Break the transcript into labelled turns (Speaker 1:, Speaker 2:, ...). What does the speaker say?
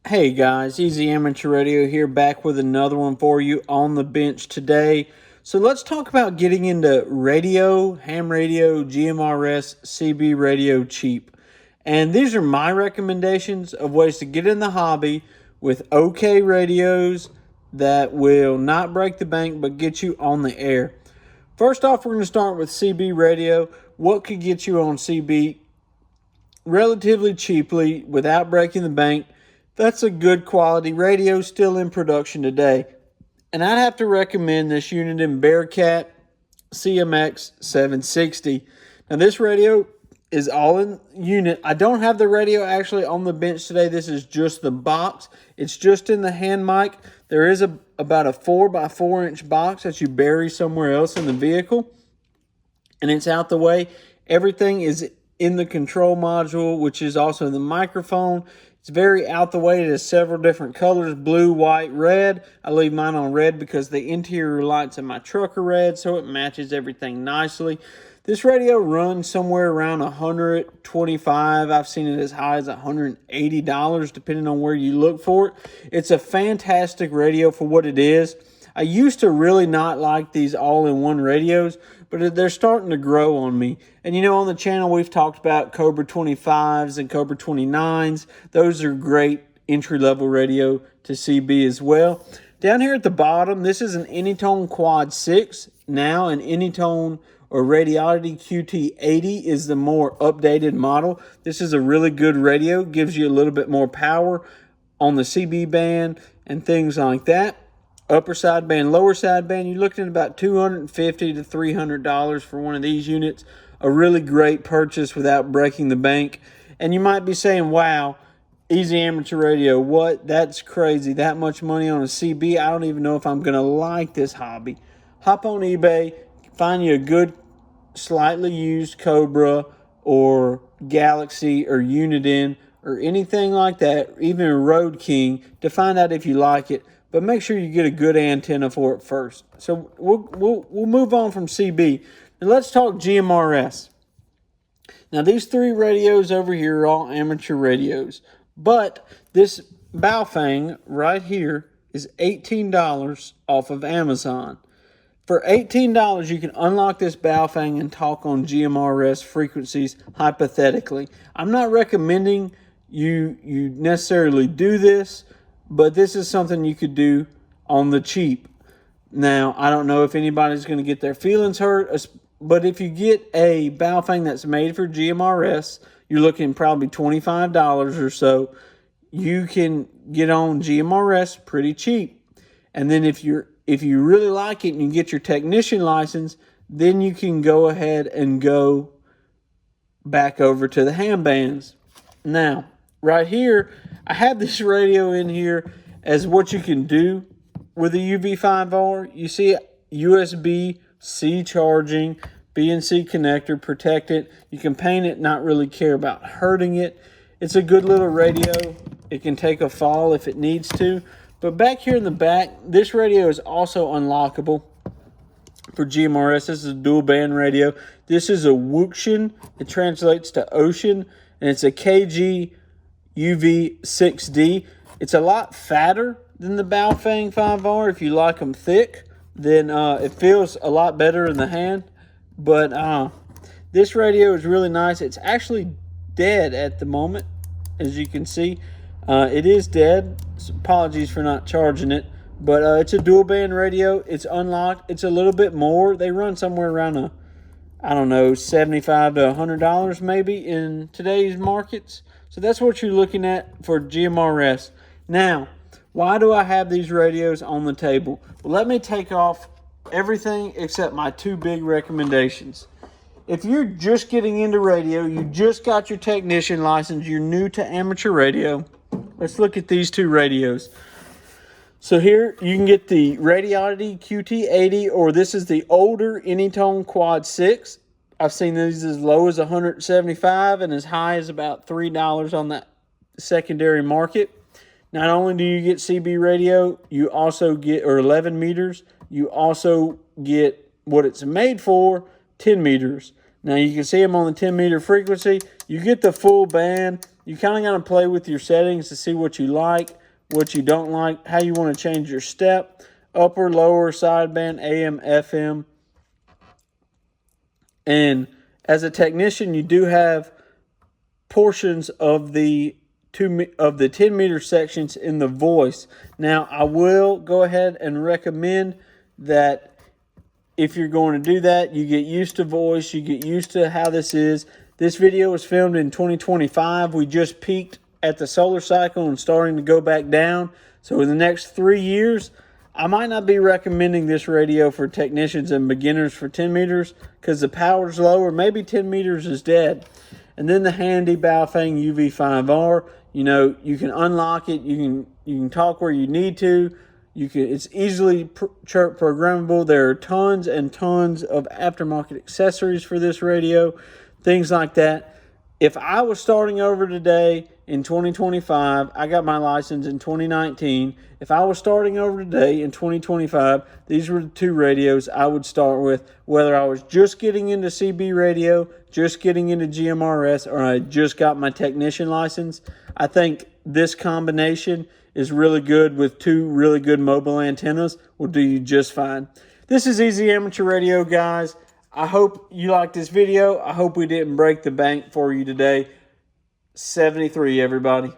Speaker 1: Hey guys, Easy Amateur Radio here, back with another one for you on the bench today. So let's talk about getting into radio, ham radio, GMRS, CB radio cheap. And these are my recommendations of ways to get in the hobby with okay radios that will not break the bank but get you on the air. First off, we're going to start with CB radio. What could get you on CB relatively cheaply without breaking the bank? That's a good quality radio still in production today. And I'd have to recommend this unit in Bearcat CMX 760. Now this radio is all in unit. I don't have the radio actually on the bench today. This is just the box. It's just in the hand mic. There is about a 4x4 box that you bury somewhere else in the vehicle. And it's out the way. Everything is in the control module, which is also the microphone. It's very out the way. It has several different colors: blue, white, red. I leave mine on red because the interior lights in my truck are red, so it matches everything nicely. This radio runs somewhere around $125. I've seen it as high as $180, depending on where you look for it. It's a fantastic radio for what it is. I used to really not like these all-in-one radios, but they're starting to grow on me. And you know, on the channel we've talked about Cobra 25s and Cobra 29s. Those are great entry-level radio to CB as well. Down here at the bottom, this is an Anytone Quad 6. Now an Anytone or Radiality QT80 is the more updated model. This is a really good radio. Gives you a little bit more power on the CB band and things like that. Upper sideband, lower sideband, you're looking at about $250 to $300 for one of these units. A really great purchase without breaking the bank. And you might be saying, wow, Easy Amateur Radio, what? That's crazy. That much money on a CB? I don't even know if I'm going to like this hobby. Hop on eBay, find you a good, slightly used Cobra or Galaxy or Uniden or anything like that, even a Road King, to find out if you like it. But make sure you get a good antenna for it first. So we'll move on from CB. Now let's talk GMRS. Now these three radios over here are all amateur radios. But this Baofeng right here is $18 off of Amazon. For $18, you can unlock this Baofeng and talk on GMRS frequencies hypothetically. I'm not recommending you necessarily do this, but this is something you could do on the cheap. Now, I don't know if anybody's going to get their feelings hurt, but if you get a Baofeng that's made for GMRS, you're looking probably $25 or so. You can get on GMRS pretty cheap. And then if you really like it and you get your technician license, then you can go ahead and go back over to the ham bands. Now, right here, I have this radio in here as what you can do with a UV5R. You see USB-C charging, B&C connector, protect it. You can paint it, not really care about hurting it. It's a good little radio. It can take a fall if it needs to. But back here in the back, this radio is also unlockable for GMRS. This is a dual band radio. This is a Wuxian. It translates to ocean, and it's a KG UV6D. It's a lot fatter than the Baofeng 5R. If you like them thick, then it feels a lot better in the hand. But this radio is really nice. It's actually dead at the moment, as you can see. It is dead. So apologies for not charging it. But it's a dual band radio. It's unlocked. It's a little bit more. They run somewhere around I don't know, $75 to $100 maybe in today's markets. So that's what you're looking at for GMRS. Now, why do I have these radios on the table? Well, let me take off everything except my two big recommendations. If you're just getting into radio, you just got your technician license, you're new to amateur radio, let's look at these two radios. So here you can get the Radiality QT80, or this is the older Anytone Quad 6. I've seen these as low as $175 and as high as about $3 on that secondary market. Not only do you get CB radio, you also get, or 11 meters, you also get what it's made for, 10 meters. Now you can see them on the 10 meter frequency. You get the full band. You kind of got to play with your settings to see what you like, what you don't like, how you want to change your step, upper, lower, sideband, AM, FM. And as a technician, you do have portions of the 10 meter sections in the voice. Now, I will go ahead and recommend that if you're going to do that, you get used to voice, you get used to how this is. This video was filmed in 2025. We just peaked at the solar cycle and starting to go back down. So in the next 3 years, I might not be recommending this radio for technicians and beginners for 10 meters because the power's lower. Maybe 10 meters is dead. And then the handy Baofeng UV5R, you know, you can unlock it. You can talk where you need to. It's easily programmable. There are tons and tons of aftermarket accessories for this radio, things like that. If I was starting over today in 2025, I got my license in 2019. If I was starting over today in 2025, these were the two radios I would start with, whether I was just getting into CB radio, just getting into GMRS, or I just got my technician license. I think this combination is really good with two really good mobile antennas. Will do you just fine. This is Easy Amateur Radio, guys. I hope you liked this video. I hope we didn't break the bank for you today. 73, everybody.